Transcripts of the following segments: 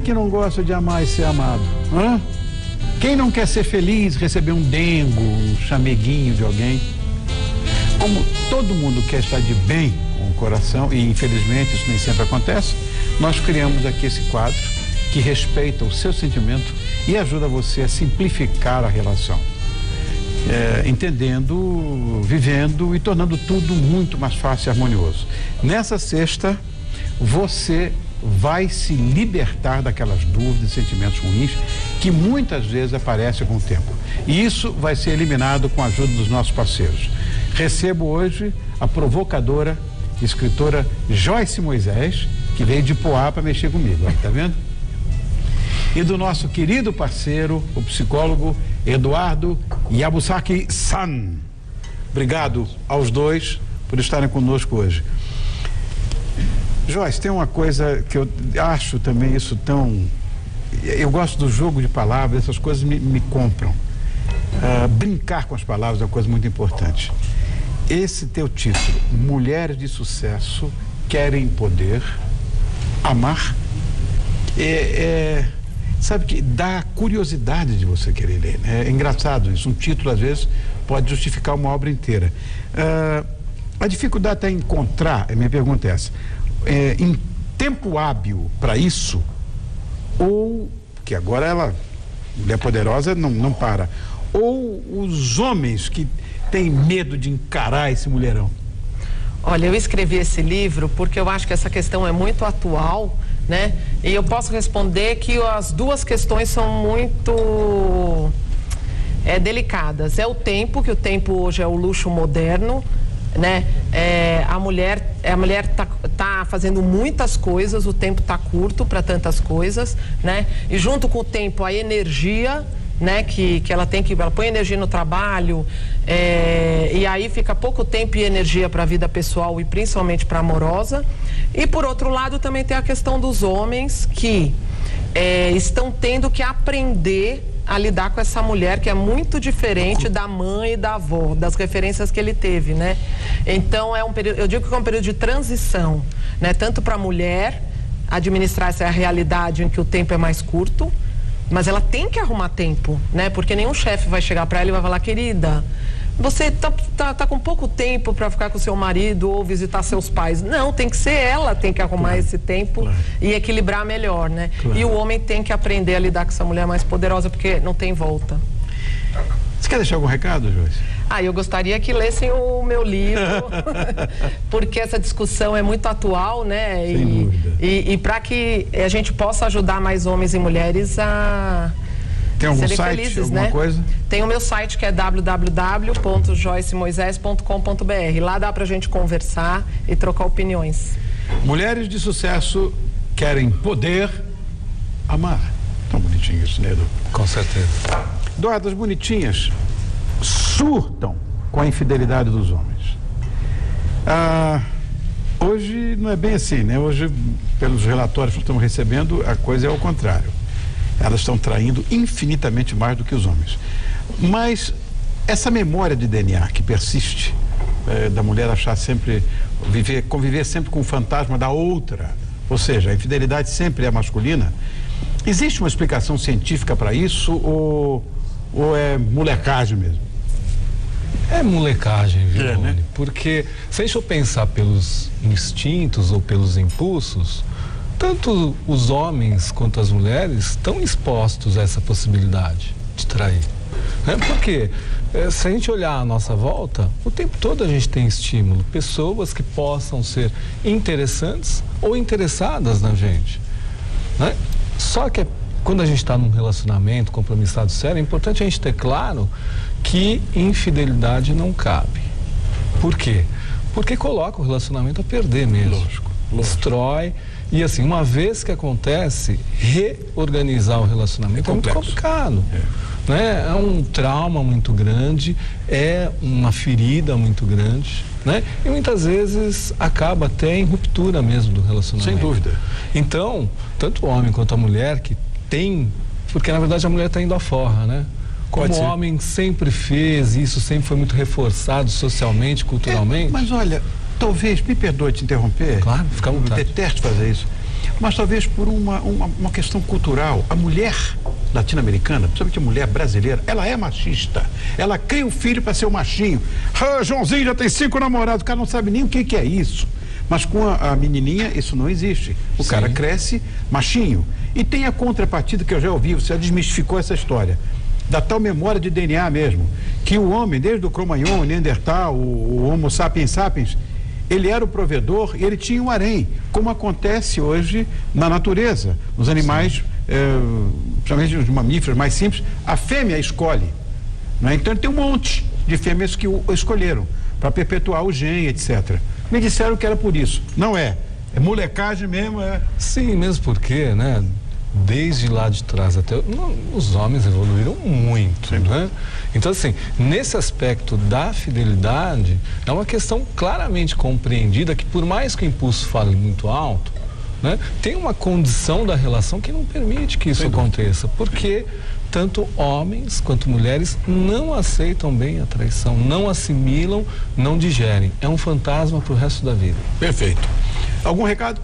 que não gosta de amar e ser amado? Hã? Quem não quer ser feliz, receber um dengo, um chameguinho de alguém? Como todo mundo quer estar de bem com o coração, e infelizmente isso nem sempre acontece, nós criamos aqui esse quadro que respeita o seu sentimento e ajuda você a simplificar a relação. Entendendo, vivendo e tornando tudo muito mais fácil e harmonioso. Nessa sexta, você vai se libertar daquelas dúvidas e sentimentos ruins que muitas vezes aparecem com o tempo. E isso vai ser eliminado com a ajuda dos nossos parceiros. Recebo hoje a provocadora, escritora Joyce Moisés, que veio de Poá para mexer comigo, ó, tá vendo? E do nosso querido parceiro, o psicólogo Eduardo Yabusaki-san. Obrigado aos dois por estarem conosco hoje. Joyce, tem uma coisa que eu acho também isso tão... Eu gosto do jogo de palavras, essas coisas me compram. Brincar com as palavras é uma coisa muito importante. Esse teu título, Mulheres de Sucesso Querem Poder, Amar, sabe que dá curiosidade de você querer ler, né? É engraçado isso, um título às vezes pode justificar uma obra inteira. A dificuldade está em encontrar, a minha pergunta é essa, em tempo hábil para isso, ou, que agora ela, mulher poderosa, não para, ou os homens que têm medo de encarar esse mulherão? Olha, eu escrevi esse livro porque eu acho que essa questão é muito atual, né? E eu posso responder que as duas questões são muito delicadas. É o tempo, que o tempo hoje é o luxo moderno, né? A mulher tá fazendo muitas coisas, o tempo tá curto para tantas coisas, né? E junto com o tempo, a energia, né, que ela põe energia no trabalho, e aí fica pouco tempo e energia para a vida pessoal e principalmente para a amorosa. E por outro lado também tem a questão dos homens que estão tendo que aprender a lidar com essa mulher que é muito diferente da mãe e da avó, das referências que ele teve, né? Então é um período, eu digo que é um período de transição, né? Tanto para a mulher administrar essa realidade em que o tempo é mais curto, mas ela tem que arrumar tempo, né? Porque nenhum chefe vai chegar para ela e vai falar: querida, você tá com pouco tempo para ficar com seu marido ou visitar seus pais. Não, tem que ser ela, tem que arrumar esse tempo e equilibrar melhor, né? E o homem tem que aprender a lidar com essa mulher mais poderosa, porque não tem volta. Você quer deixar algum recado, Joyce? Eu gostaria que lessem o meu livro, porque essa discussão é muito atual, né? Sem dúvida. E para que a gente possa ajudar mais homens e mulheres a Tem algum serem site, felizes, alguma né? coisa? Tem o meu site, que é www.joycemoises.com.br. Lá dá pra gente conversar e trocar opiniões. Mulheres de sucesso querem poder, amar. Tão bonitinho isso, né, Edu? Com certeza. Eduardo, as bonitinhas surtam com a infidelidade dos homens. Hoje não é bem assim, né? Hoje, pelos relatórios que estamos recebendo, a coisa é ao contrário. Elas estão traindo infinitamente mais do que os homens. Mas essa memória de DNA que persiste, da mulher achar sempre, conviver sempre com o fantasma da outra, ou seja, a infidelidade sempre é masculina, existe uma explicação científica para isso ou é molecagem mesmo? É molecagem, viu, né? Rony? Porque se a gente for pensar pelos instintos ou pelos impulsos, tanto os homens quanto as mulheres estão expostos a essa possibilidade de trair. Porque se a gente olhar à nossa volta, o tempo todo a gente tem estímulo, pessoas que possam ser interessantes ou interessadas na gente, né? Só que quando a gente está num relacionamento compromissado sério, é importante a gente ter claro que infidelidade não cabe. Por quê? Porque coloca o relacionamento a perder mesmo. Lógico. Destrói. E assim, uma vez que acontece, reorganizar o relacionamento é muito complicado. Né? É um trauma muito grande, é uma ferida muito grande, né? E muitas vezes acaba até em ruptura mesmo do relacionamento. Sem dúvida. Então, tanto o homem quanto a mulher que tem, porque na verdade a mulher está indo à forra, né? Como o homem sempre fez, isso sempre foi muito reforçado socialmente, culturalmente. Mas olha, talvez, me perdoe te interromper. Claro, fica à vontade. Eu detesto fazer isso. mas talvez por uma questão cultural. A mulher latino-americana, principalmente a mulher brasileira, ela é machista. Ela cria o filho para ser um machinho. Ah, Joãozinho já tem 5 namorados, o cara não sabe nem o que é isso. Mas com a menininha, isso não existe. O cara cresce machinho. E tem a contrapartida que eu já ouvi, você já desmistificou essa história, da tal memória de DNA mesmo, que o homem, desde o Cro-Magnon, o Neandertal, o Homo sapiens sapiens, ele era o provedor e ele tinha um harém, como acontece hoje na natureza, nos animais, principalmente nos mamíferos mais simples, a fêmea escolhe. Né? Então tem um monte de fêmeas que o escolheram para perpetuar o gene, etc. Me disseram que era por isso. Não é. É molecagem mesmo, é. Sim, mesmo porque, né? Desde lá de trás até os homens evoluíram muito, né? Então, assim, nesse aspecto da fidelidade, é uma questão claramente compreendida que, por mais que o impulso fale muito alto, né, tem uma condição da relação que não permite que isso aconteça, porque tanto homens quanto mulheres não aceitam bem a traição, não assimilam, não digerem. É um fantasma para o resto da vida. Perfeito. Algum recado?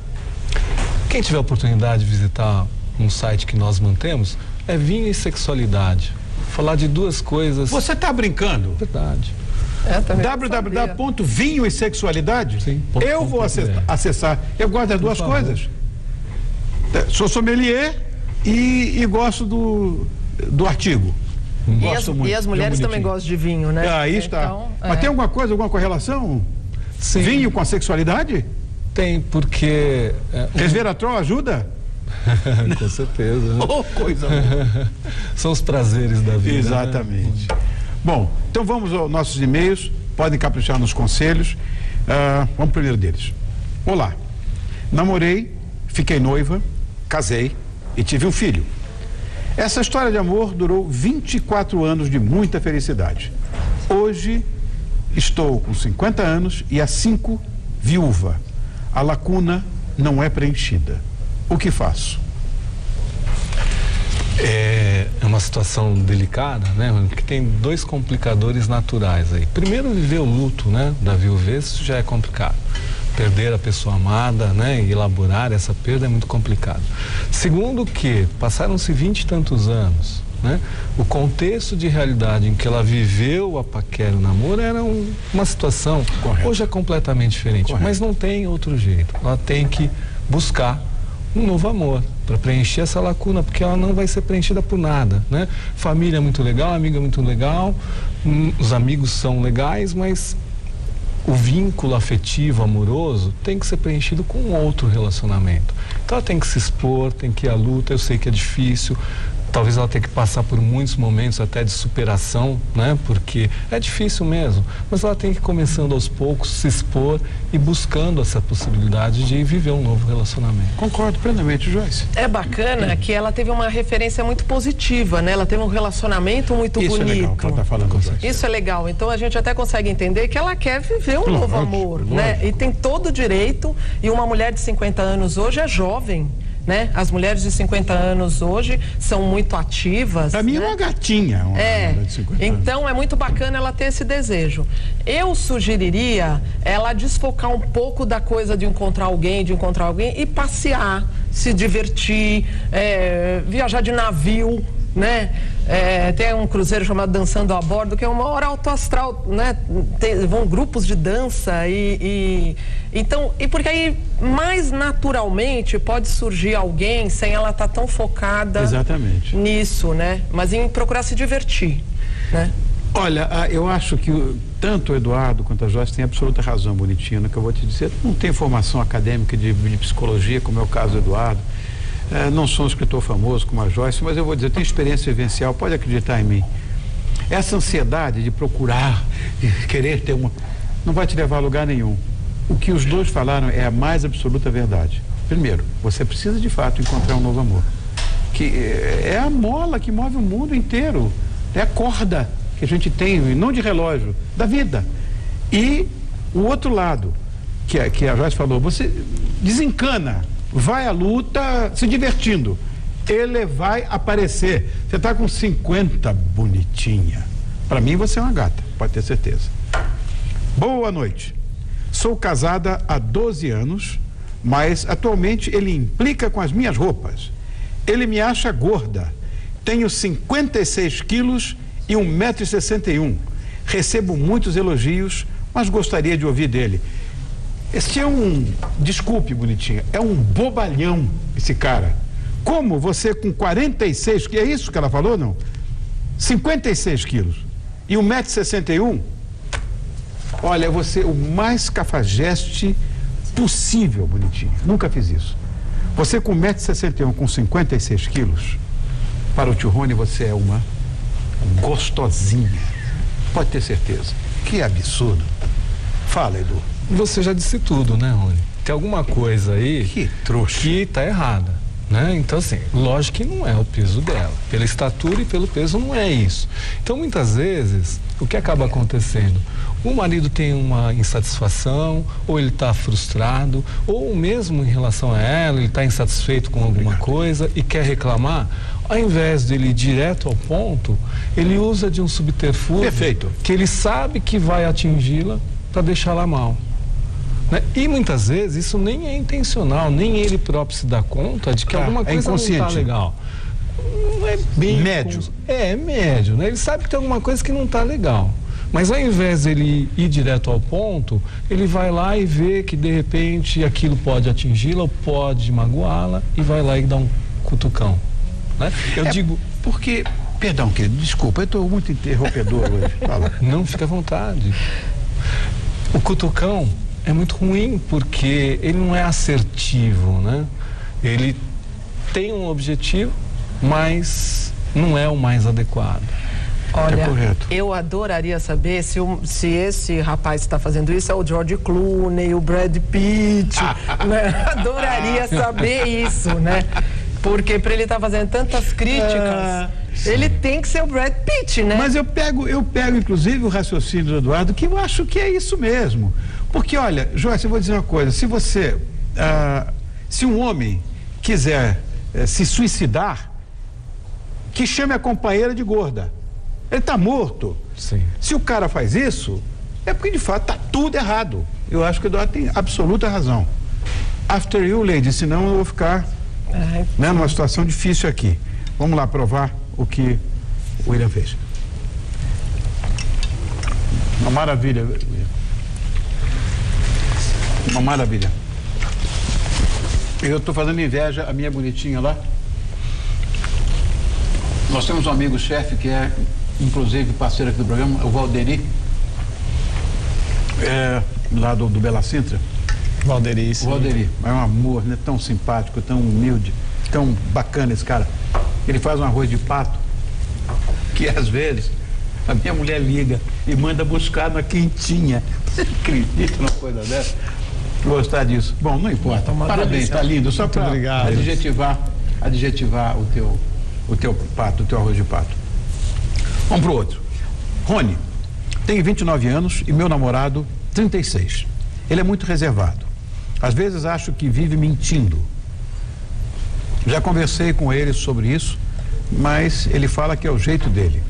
Quem tiver a oportunidade de visitar um site que nós mantemos, é Vinho e Sexualidade. Falar de duas coisas. Você está brincando? Verdade. www.vinho e sexualidade? Sim. Eu vou acessar. Eu gosto das duas coisas. Sou sommelier e gosto do artigo. Gosto muito. E as mulheres também gostam de vinho, né? Aí está. Então, mas tem alguma coisa, alguma correlação? Sim. Vinho com a sexualidade? Tem, porque... Resveratrol ajuda? Com certeza. Né? Oh, coisa boa. São os prazeres da vida. Exatamente. Né? Bom, então vamos aos nossos e-mails. Podem caprichar nos conselhos. Vamos pro primeiro deles. Olá. Namorei, fiquei noiva, casei e tive um filho. Essa história de amor durou 24 anos de muita felicidade. Hoje estou com 50 anos e há 5 viúva. A lacuna não é preenchida. O que faço? É uma situação delicada, né? Porque tem 2 complicadores naturais aí. Primeiro, viver o luto, né? Da viuvez, isso já é complicado. Perder a pessoa amada, né? E elaborar essa perda é muito complicado. Segundo que passaram-se 20 e tantos anos, né? O contexto de realidade em que ela viveu a paquera, o namoro, era uma situação. Correto. Hoje é completamente diferente. Correto. Mas não tem outro jeito. Ela tem que buscar um novo amor para preencher essa lacuna, porque ela não vai ser preenchida por nada, né? Família é muito legal, amiga é muito legal, os amigos são legais, mas o vínculo afetivo, amoroso, tem que ser preenchido com um outro relacionamento. Então ela tem que se expor, tem que ir à luta. Eu sei que é difícil, talvez ela tenha que passar por muitos momentos até de superação, né? Porque é difícil mesmo, mas ela tem que ir começando aos poucos, se expor e buscando essa possibilidade de viver um novo relacionamento. Concordo plenamente, Joyce. É bacana que ela teve uma referência muito positiva, né? Ela teve um relacionamento muito bonito. Isso é legal que ela está falando, Joyce. Isso é legal. Então a gente até consegue entender que ela quer viver um novo amor, né? E tem todo o direito. E uma mulher de 50 anos hoje é jovem, né? As mulheres de 50 anos hoje são muito ativas. Para mim é uma gatinha. Mulher de 50 então anos. É muito bacana ela ter esse desejo. Eu sugeriria ela desfocar um pouco da coisa de encontrar alguém e passear, se divertir, viajar de navio, né? Tem um cruzeiro chamado Dançando a Bordo, que é uma hora alto astral, né? Vão grupos de dança então, porque aí mais naturalmente pode surgir alguém sem ela estar tão focada nisso, né? Mas em procurar se divertir, né? Olha, eu acho que tanto o Eduardo quanto a Joyce têm absoluta razão, bonitinho, no que eu vou te dizer. Não tem formação acadêmica de psicologia, como é o caso do Eduardo. Não sou um escritor famoso como a Joyce, mas eu vou dizer, eu tenho experiência vivencial, pode acreditar em mim. Essa ansiedade de procurar, de querer ter uma, não vai te levar a lugar nenhum. O que os dois falaram é a mais absoluta verdade. Primeiro, você precisa de fato encontrar um novo amor. Que é a mola que move o mundo inteiro. É a corda que a gente tem, não de relógio, da vida. E o outro lado, que a Joyce falou, você desencana. Vai à luta se divertindo. Ele vai aparecer. Você está com 50, bonitinha. Para mim você é uma gata, pode ter certeza. Boa noite. Sou casada há 12 anos, mas atualmente ele implica com as minhas roupas. Ele me acha gorda. Tenho 56 quilos e 1,61 m. Recebo muitos elogios, mas gostaria de ouvir dele. Este é desculpe, bonitinha, é um bobalhão esse cara. Como você com 46, que é isso que ela falou, não? 56 quilos e 1,61 m? Olha, você o mais cafajeste possível, bonitinha. Nunca fiz isso. Você com 1,61 m, com 56 quilos, para o tio Rony você é uma gostosinha. Pode ter certeza. Que absurdo. Fala, Edu. Você já disse tudo, né, Rony? Tem alguma coisa aí que trouxa, que tá errada, né? Então, assim, lógico que não é o peso dela. Pela estatura e pelo peso não é isso. Então, muitas vezes, o que acaba acontecendo? O marido tem uma insatisfação, ou ele está frustrado, ou mesmo em relação a ela, ele está insatisfeito com alguma coisa e quer reclamar. Ao invés de ele ir direto ao ponto, ele usa de um subterfúgio. Perfeito. Que ele sabe que vai atingi-la para deixá-la mal. Né? E muitas vezes isso nem é intencional, nem ele próprio se dá conta de que alguma coisa não está legal. Não é bem médio. É médio, né? Ele sabe que tem alguma coisa que não está legal. Mas ao invés de ele ir direto ao ponto, ele vai lá e vê que de repente aquilo pode atingi-la, pode magoá-la e vai lá e dá um cutucão. Né? Eu digo... Porque, perdão, querido, desculpa, eu estou muito interrompedor hoje. Fala. Não, fica à vontade. O cutucão é muito ruim porque ele não é assertivo, né? Ele tem um objetivo, mas não é o mais adequado. Olha, é correto. Eu adoraria saber se esse rapaz que está fazendo isso é o George Clooney, o Brad Pitt, né? Adoraria saber isso, né? Porque para ele estar fazendo tantas críticas, ele tem que ser o Brad Pitt, né? Mas eu pego inclusive o raciocínio do Eduardo, que eu acho que é isso mesmo. Porque, olha, Joyce, eu vou dizer uma coisa, se um homem quiser se suicidar, que chame a companheira de gorda. Ele está morto. Sim. Se o cara faz isso, é porque de fato está tudo errado. Eu acho que o Eduardo tem absoluta razão. After you, lady, senão eu vou ficar numa situação difícil aqui. Vamos lá provar o que o William fez. Uma maravilha, William. Uma maravilha. Eu estou fazendo inveja à minha bonitinha lá. Nós temos um amigo chefe que é, inclusive, parceiro aqui do programa, o Valderi, lá do Bela Sintra. Valderi, sim. O Valderi, é um amor, né? Tão simpático, tão humilde, tão bacana esse cara. Ele faz um arroz de pato, que às vezes a minha mulher liga e manda buscar na quentinha. Você acredita numa coisa dessa? Gostar disso. Bom, não importa. Parabéns, tá lindo. Só para adjetivar o teu pato, o teu arroz de pato. Vamos pro outro. Rony, tenho 29 anos e meu namorado 36. Ele é muito reservado. Às vezes acho que vive mentindo. Já conversei com ele sobre isso, mas ele fala que é o jeito dele.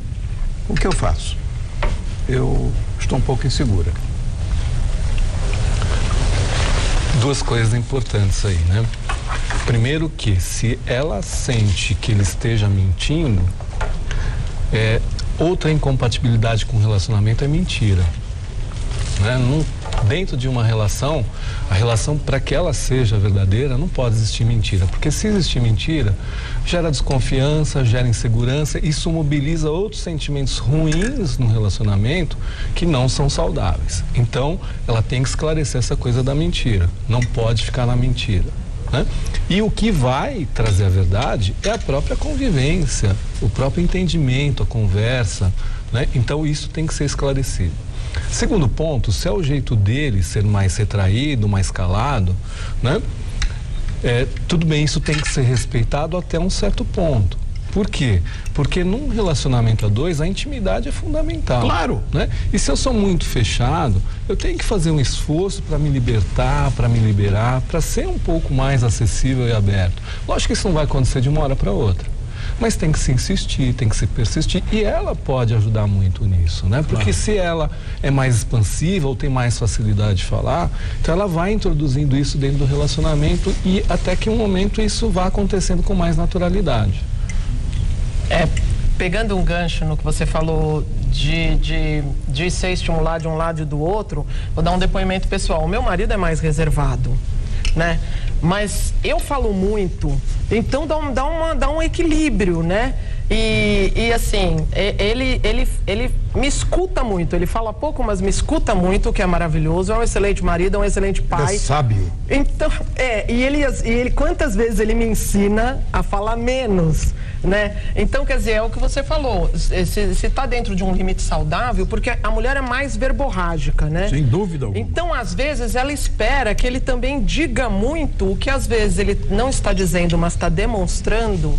O que eu faço? Eu estou um pouco insegura. Duas coisas importantes aí, né? Primeiro que, se ela sente que ele esteja mentindo, outra incompatibilidade com o relacionamento é mentira. Né? Dentro de uma relação, a relação, para que ela seja verdadeira, não pode existir mentira. Porque se existir mentira, gera desconfiança, gera insegurança, isso mobiliza outros sentimentos ruins no relacionamento que não são saudáveis. Então, ela tem que esclarecer essa coisa da mentira. Não pode ficar na mentira. Né? E o que vai trazer a verdade é a própria convivência, o próprio entendimento, a conversa. Né? Então, isso tem que ser esclarecido. Segundo ponto, se é o jeito dele ser mais retraído, mais calado, né? Tudo bem, isso tem que ser respeitado até um certo ponto. Por quê? Porque num relacionamento a dois, a intimidade é fundamental. Claro. Né? E se eu sou muito fechado, eu tenho que fazer um esforço para me libertar, para me liberar, para ser um pouco mais acessível e aberto. Lógico que isso não vai acontecer de uma hora para outra. Mas tem que se insistir, tem que se persistir, e ela pode ajudar muito nisso, né? Porque se ela é mais expansiva ou tem mais facilidade de falar, então ela vai introduzindo isso dentro do relacionamento e até que um momento isso vá acontecendo com mais naturalidade. Pegando um gancho no que você falou de ser estimular de um lado e do outro, vou dar um depoimento pessoal. O meu marido é mais reservado, né? Mas eu falo muito, então dá um equilíbrio, né? E assim, ele me escuta muito, ele fala pouco, mas me escuta muito, o que é maravilhoso. É um excelente marido, é um excelente pai. É sábio. Então, e ele quantas vezes ele me ensina a falar menos, né? Então, quer dizer, é o que você falou, se tá dentro de um limite saudável, porque a mulher é mais verborrágica, né? Sem dúvida alguma. Então, às vezes, ela espera que ele também diga muito o que às vezes ele não está dizendo, mas está demonstrando.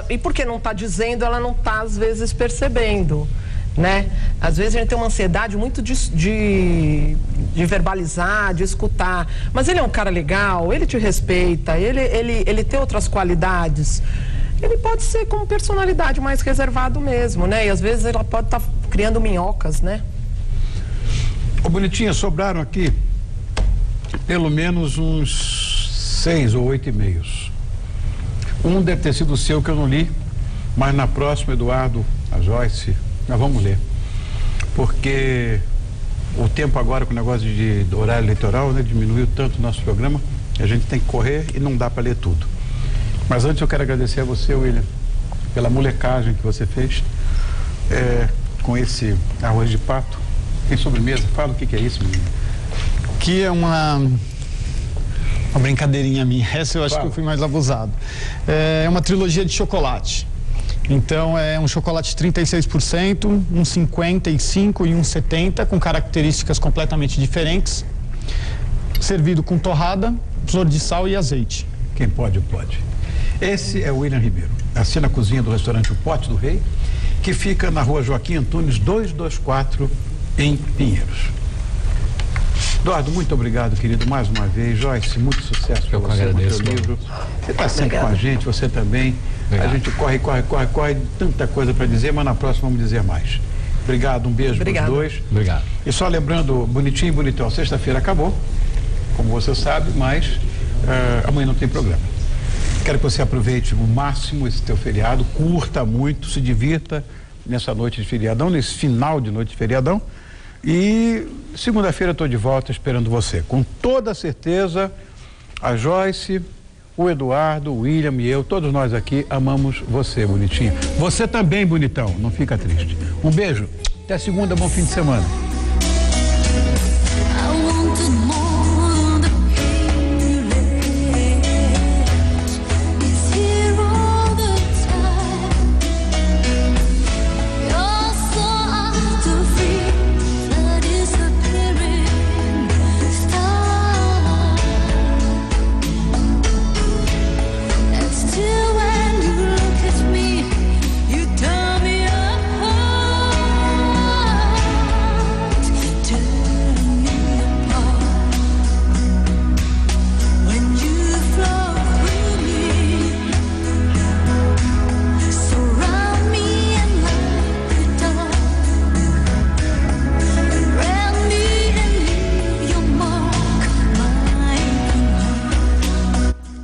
E porque não está dizendo, ela não está, às vezes, percebendo, né? Às vezes a gente tem uma ansiedade muito de verbalizar, de escutar. Mas ele é um cara legal, ele te respeita, ele tem outras qualidades. Ele pode ser como personalidade mais reservado mesmo, né? E às vezes ela pode estar criando minhocas, né? Ô, Bonitinha, sobraram aqui pelo menos uns 6 ou 8 e-mails. Um deve ter sido o seu, que eu não li, mas na próxima, Eduardo, a Joyce, nós vamos ler. Porque o tempo agora, com o negócio do horário eleitoral, né, diminuiu tanto o nosso programa, a gente tem que correr e não dá para ler tudo. Mas antes eu quero agradecer a você, William, pela molecagem que você fez com esse arroz de pato. Tem sobremesa? Fala o que é isso, menino. Que é uma brincadeirinha minha. Essa eu acho que eu fui mais abusado. É uma trilogia de chocolate. Então é um chocolate 36%, um 55% e um 70%, com características completamente diferentes. Servido com torrada, flor de sal e azeite. Quem pode, pode. Esse é o William Ribeiro. Assina a cozinha do restaurante O Pote do Rei, que fica na rua Joaquim Antunes 224, em Pinheiros. Eduardo, muito obrigado, querido, mais uma vez. Joyce, muito sucesso para você com o seu livro. Você está sempre com a gente, você também. Obrigado. A gente corre, tanta coisa para dizer, mas na próxima vamos dizer mais. Obrigado, um beijo para os dois. Obrigado. E só lembrando, bonitinho e bonitão, sexta-feira acabou, como você sabe, mas amanhã não tem programa. Quero que você aproveite o máximo esse teu feriado, curta muito, se divirta nessa noite de feriadão, nesse final de noite de feriadão. E segunda-feira estou de volta esperando você. Com toda certeza, a Joyce, o Eduardo, o William e eu, todos nós aqui amamos você, bonitinho. Você também, bonitão, não fica triste. Um beijo, até segunda, bom fim de semana.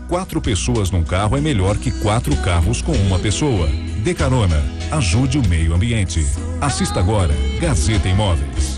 Quatro pessoas num carro é melhor que 4 carros com uma pessoa. Dê carona, ajude o meio ambiente. Assista agora Gazeta Imóveis.